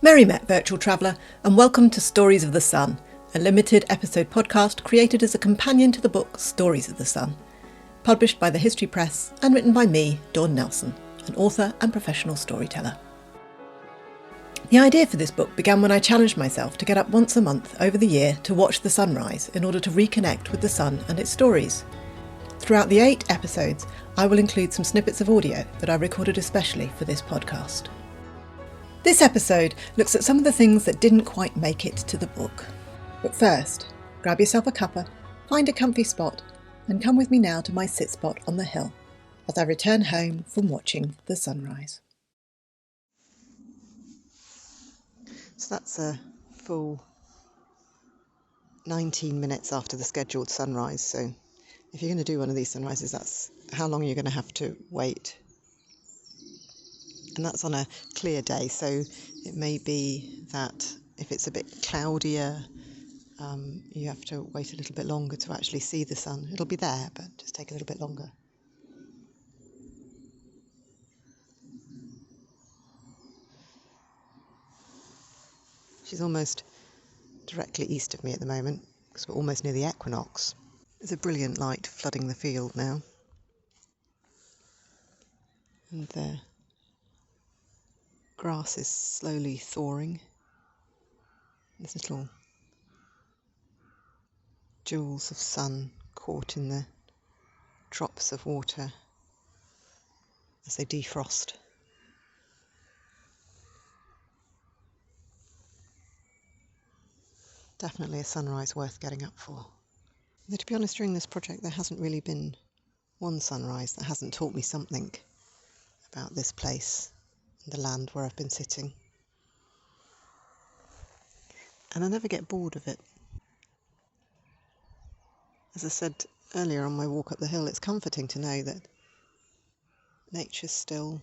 Merry met, virtual traveller, and welcome to Stories of the Sun, a limited episode podcast created as a companion to the book Stories of the Sun, published by the History Press and written by me, Dawn Nelson, an author and professional storyteller. The idea for this book began when I challenged myself to get up once a month over the year to watch the sunrise in order to reconnect with the sun and its stories. Throughout the 8 episodes, I will include some snippets of audio that I recorded especially for this podcast. This episode looks at some of the things that didn't quite make it to the book. But first, grab yourself a cuppa, find a comfy spot, and come with me now to my sit spot on the hill as I return home from watching the sunrise. So that's a full 19 minutes after the scheduled sunrise. So if you're going to do one of these sunrises, that's how long you're going to have to wait. And that's on a clear day, so it may be that if it's a bit cloudier, you have to wait a little bit longer to actually see the sun. It'll be there, but just take a little bit longer. She's almost directly east of me at the moment, because we're almost near the equinox. There's a brilliant light flooding the field now. And the grass is slowly thawing. There's little jewels of sun caught in the drops of water as they defrost. Definitely a sunrise worth getting up for. Though to be honest, during this project there hasn't really been one sunrise that hasn't taught me something about this place and the land where I've been sitting. And I never get bored of it. As I said earlier on my walk up the hill, it's comforting to know that nature's still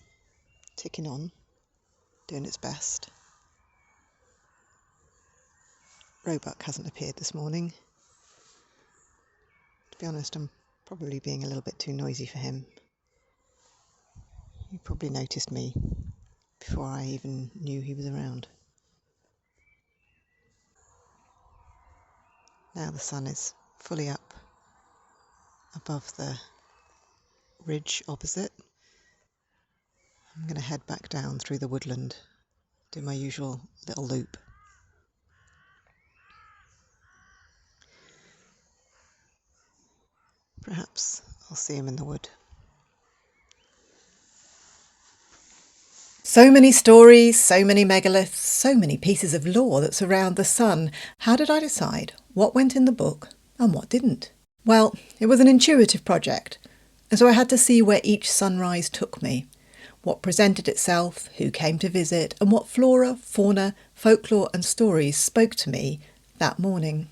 ticking on, doing its best. Roebuck hasn't appeared this morning. To be honest, I'm probably being a little bit too noisy for him. He probably noticed me before I even knew he was around. Now the sun is fully up above the ridge opposite. I'm going to head back down through the woodland, do my usual little loop. Perhaps I'll see him in the wood. So many stories, so many megaliths, so many pieces of lore that surround the sun. How did I decide what went in the book and what didn't? Well, it was an intuitive project, and so I had to see where each sunrise took me, what presented itself, who came to visit, and what flora, fauna, folklore and stories spoke to me that morning.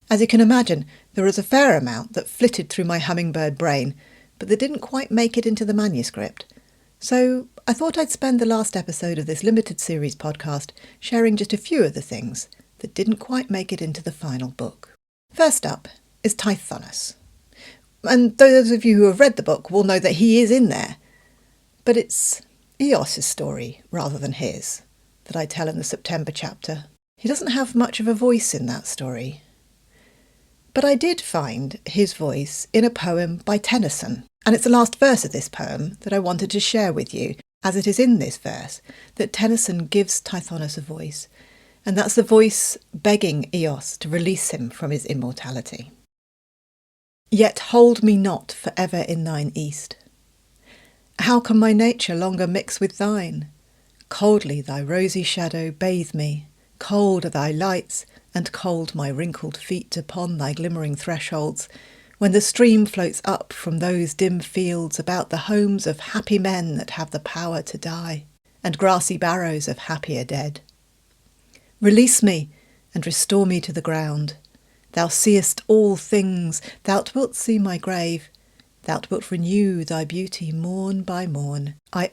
As you can imagine, there was a fair amount that flitted through my hummingbird brain, but that didn't quite make it into the manuscript. So I thought I'd spend the last episode of this limited series podcast sharing just a few of the things that didn't quite make it into the final book. First up is Tithonus. And those of you who have read the book will know that he is in there. But it's Eos's story, rather than his, that I tell in the September chapter. He doesn't have much of a voice in that story. But I did find his voice in a poem by Tennyson. And it's the last verse of this poem that I wanted to share with you, as it is in this verse that Tennyson gives Tithonus a voice, and that's the voice begging Eos to release him from his immortality. Yet hold me not for ever in thine east. How can my nature longer mix with thine? Coldly thy rosy shadow bathe me, cold are thy lights, and cold my wrinkled feet upon thy glimmering thresholds, when the stream floats up from those dim fields about the homes of happy men that have the power to die, and grassy barrows of happier dead. Release me, and restore me to the ground. Thou seest all things, thou wilt see my grave, thou wilt renew thy beauty morn by morn. I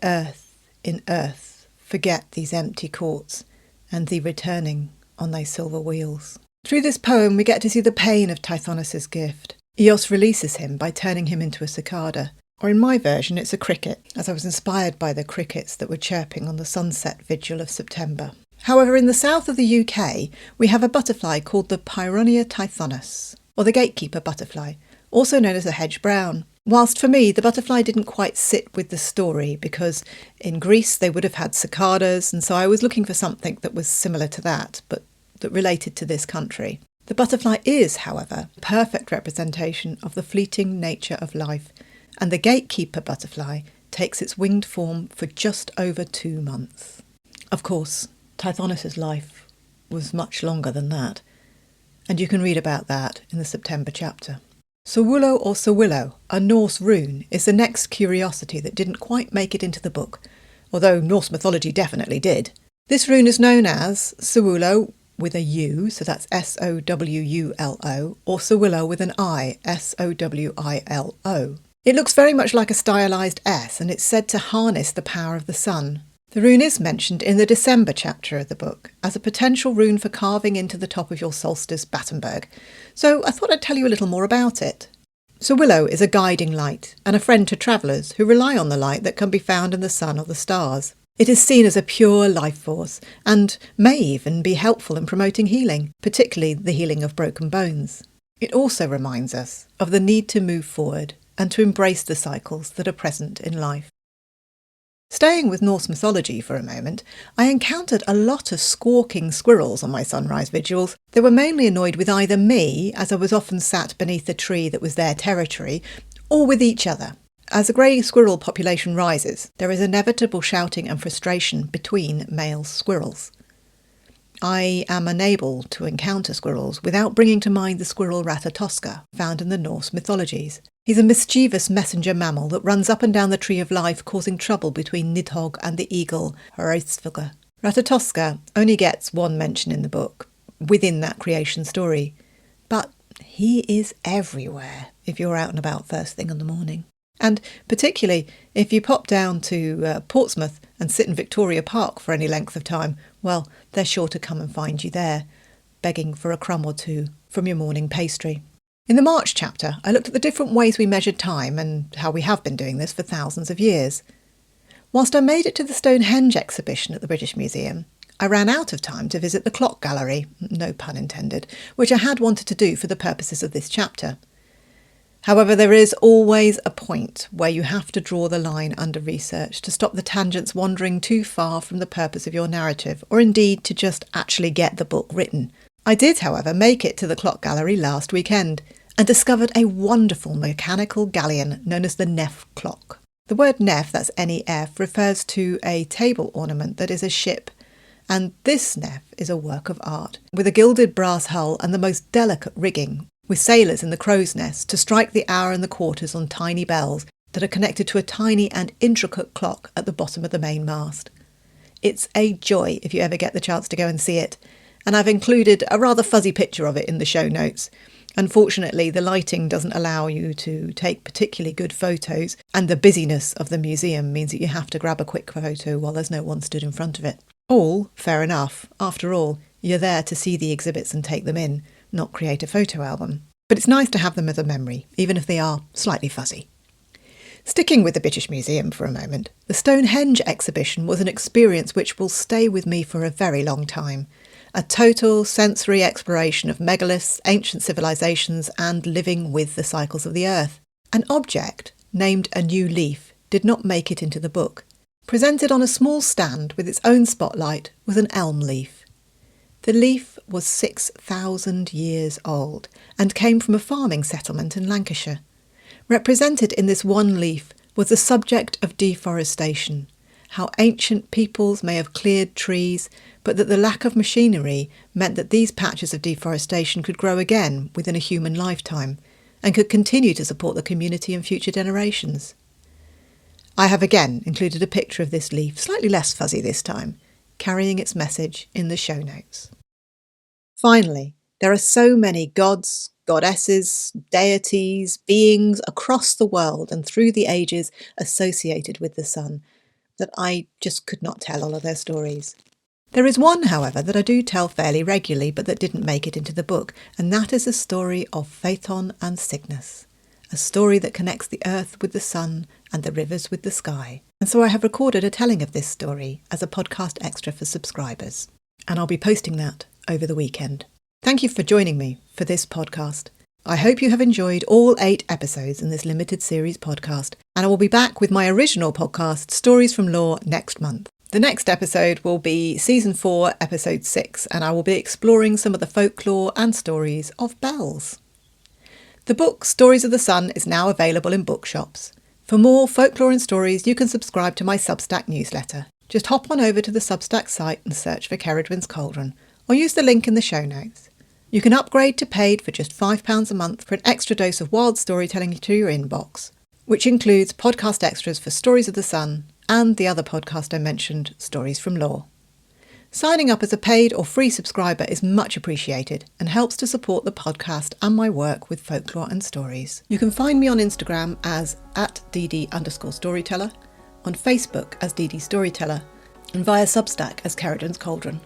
in earth, forget these empty courts, and thee returning on thy silver wheels. Through this poem we get to see the pain of Tithonus's gift. Eos releases him by turning him into a cicada, or in my version it's a cricket, as I was inspired by the crickets that were chirping on the sunset vigil of September. However, in the south of the UK, we have a butterfly called the Pyronia tithonus, or the gatekeeper butterfly, also known as the hedge brown. Whilst for me, the butterfly didn't quite sit with the story because in Greece they would have had cicadas, and so I was looking for something that was similar to that, but that related to this country. The butterfly is, however, a perfect representation of the fleeting nature of life, and the gatekeeper butterfly takes its winged form for just over 2 months. Of course, Tithonus's life was much longer than that, and you can read about that in the September chapter. Sawulo or Sawillo, a Norse rune, is the next curiosity that didn't quite make it into the book, although Norse mythology definitely did. This rune is known as Sawulo with a U, so that's Sowulo, or Sawillo with an I, Sowilo. It looks very much like a stylised S, and it's said to harness the power of the sun. The rune is mentioned in the December chapter of the book as a potential rune for carving into the top of your solstice Battenberg, so I thought I'd tell you a little more about it. Sawillo is a guiding light and a friend to travellers who rely on the light that can be found in the sun or the stars. It is seen as a pure life force and may even be helpful in promoting healing, particularly the healing of broken bones. It also reminds us of the need to move forward and to embrace the cycles that are present in life. Staying with Norse mythology for a moment, I encountered a lot of squawking squirrels on my sunrise vigils. They were mainly annoyed with either me, as I was often sat beneath a tree that was their territory, or with each other. As the grey squirrel population rises, there is inevitable shouting and frustration between male squirrels. I am unable to encounter squirrels without bringing to mind the squirrel Ratatoska, found in the Norse mythologies. He's a mischievous messenger mammal that runs up and down the tree of life, causing trouble between Nidhogg and the eagle Hrothgar. Ratatoska only gets one mention in the book, within that creation story, but he is everywhere if you're out and about first thing in the morning. And particularly if you pop down to Portsmouth and sit in Victoria Park for any length of time, well, they're sure to come and find you there, begging for a crumb or two from your morning pastry. In the March chapter, I looked at the different ways we measured time and how we have been doing this for thousands of years. Whilst I made it to the Stonehenge exhibition at the British Museum, I ran out of time to visit the clock gallery, no pun intended, which I had wanted to do for the purposes of this chapter. However, there is always a point where you have to draw the line under research to stop the tangents wandering too far from the purpose of your narrative, or indeed to just actually get the book written. I did, however, make it to the clock gallery last weekend and discovered a wonderful mechanical galleon known as the Nef clock. The word Nef, that's N-E-F, refers to a table ornament that is a ship, and this Nef is a work of art, with a gilded brass hull and the most delicate rigging, with sailors in the crow's nest to strike the hour and the quarters on tiny bells that are connected to a tiny and intricate clock at the bottom of the main mast. It's a joy if you ever get the chance to go and see it, and I've included a rather fuzzy picture of it in the show notes. Unfortunately, the lighting doesn't allow you to take particularly good photos, and the busyness of the museum means that you have to grab a quick photo while there's no one stood in front of it. All fair enough. After all, you're there to see the exhibits and take them in, not create a photo album. But it's nice to have them as a memory, even if they are slightly fuzzy. Sticking with the British Museum for a moment, the Stonehenge exhibition was an experience which will stay with me for a very long time. A total sensory exploration of megaliths, ancient civilisations, and living with the cycles of the earth. An object, named a new leaf, did not make it into the book. Presented on a small stand with its own spotlight was an elm leaf. The leaf was 6,000 years old and came from a farming settlement in Lancashire. Represented in this one leaf was the subject of deforestation, how ancient peoples may have cleared trees, but that the lack of machinery meant that these patches of deforestation could grow again within a human lifetime and could continue to support the community and future generations. I have again included a picture of this leaf, slightly less fuzzy this time, carrying its message in the show notes. Finally, there are so many gods, goddesses, deities, beings across the world and through the ages associated with the sun that I just could not tell all of their stories. There is one, however, that I do tell fairly regularly but that didn't make it into the book, and that is the story of Phaethon and Cygnus, a story that connects the earth with the sun and the rivers with the sky. And so I have recorded a telling of this story as a podcast extra for subscribers. and I'll be posting that over the weekend. Thank you for joining me for this podcast. I hope you have enjoyed all 8 episodes in this limited series podcast, and I will be back with my original podcast, Stories from Lore, next month. The next episode will be Season 4, Episode 6, and I will be exploring some of the folklore and stories of bells. The book Stories of the Sun is now available in bookshops. For more folklore and stories, you can subscribe to my Substack newsletter. Just hop on over to the Substack site and search for Ceridwen's Cauldron, or use the link in the show notes. You can upgrade to paid for just £5 a month for an extra dose of wild storytelling to your inbox, which includes podcast extras for Stories of the Sun and the other podcast I mentioned, Stories from Lore. Signing up as a paid or free subscriber is much appreciated and helps to support the podcast and my work with folklore and stories. You can find me on Instagram as @dd_storyteller, on Facebook as DD Storyteller, and via Substack as Ceridwen's Cauldron.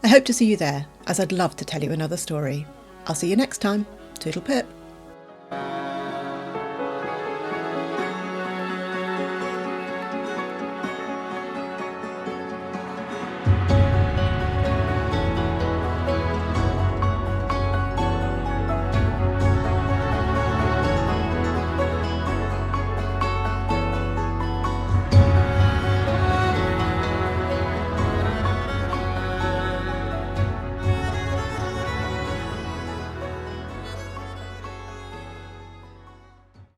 I hope to see you there, as I'd love to tell you another story. I'll see you next time. Toodle pip.